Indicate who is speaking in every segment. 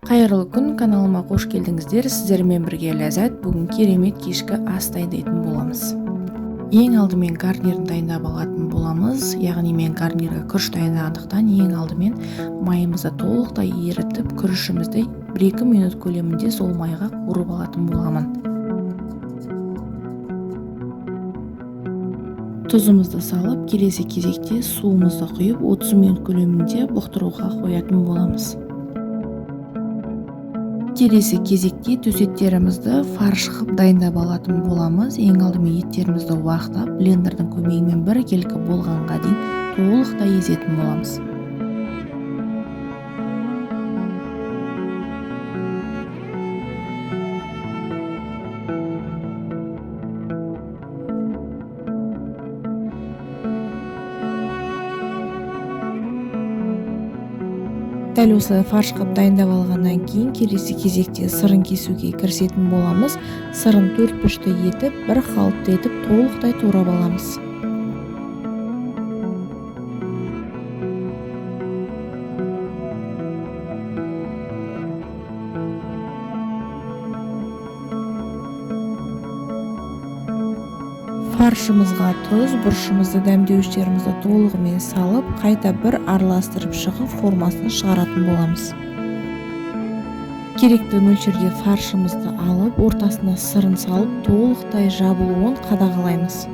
Speaker 1: Қайырлы күн, каналыма қош келдіңіздер. Сіздермен бірге Ләззат. Бүгін керемет кешкі ас дайындайтын боламыз. Ең алдымен гарнирін дайындап алатын боламыз. Яғни мен гарнирге күріш дайындағандықтан ең алдымен майымызды толықтай ерітіп, күрішімізді 1-2 минут көлемінде сол майға қуырып алатын боламын. Тұзымызды салып, келесі кезекте суымызды құйып 30 минут көлемінде бұқтыруға қоятын боламыз. Келесі кезекте төсектерімізді фарш қылып дайындап алатын боламыз. Ең алдымен еттерімізді уақтап, блендердің көмегімен біркелкі болғанға дейін толықтай езетін боламыз. Дәл осылай фарш қылып дайындап алғаннан кейін келесі кезекте сырын кесуге кірісетін боламыз. Сырын 4 бұрышты етіп, бір қалыпты етіп толықтай турап аламыз. Фаршымызға тұз, бұрышымызды дәмдеуіштерімізді толығымен салып, қайта бір араластырып шығып, формасын шығаратын боламыз. Керекті мөлшерде фаршымызды алып, ортасына сырын салып, толықтай жабылуын қадағалаймыз.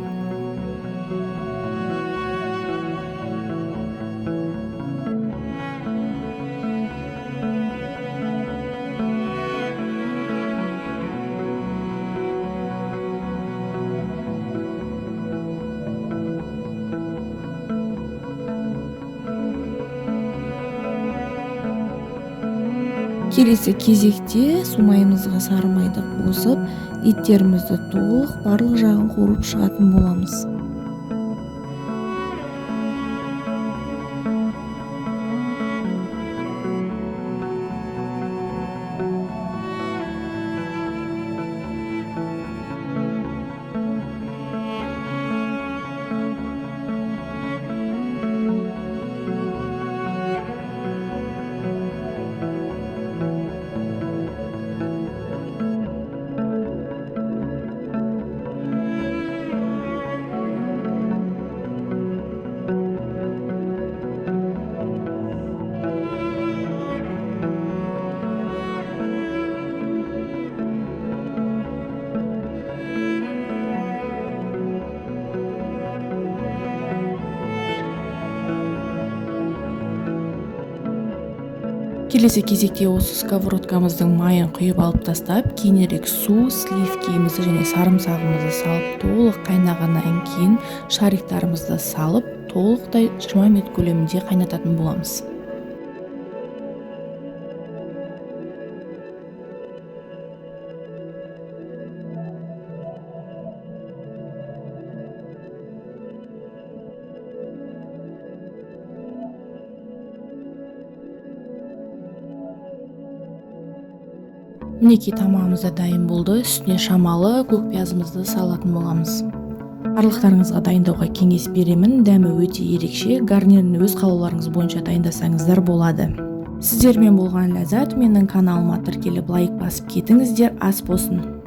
Speaker 1: Келесі кезекте майымызға сары майды қосып, еттерімізді толық барлық жағын қуырып шығатын боламыз. Келесі кезекте осы сковородкамыздың майын құйып алып тастап, кейінірек су, сливкемізді және сарымсағымызды салып, толық қайнағаннан кейін шариктарымызды салып, толықтай 20 минут көлемінде қайнататын боламыз. Мінекей тамағымыз да дайын болды. Үстіне шамалы көк пиязымызды салатын боламыз. Барлықтарыңызға дайындауға кеңес беремін. Дәмі өте ерекше. Гарнирін өз қалауларыңыз бойынша дайындасаңыздар болады. Сіздермен болған Ләззат. Менің каналыма тіркеліп лайк басып кетіңіздер. Ас болсын.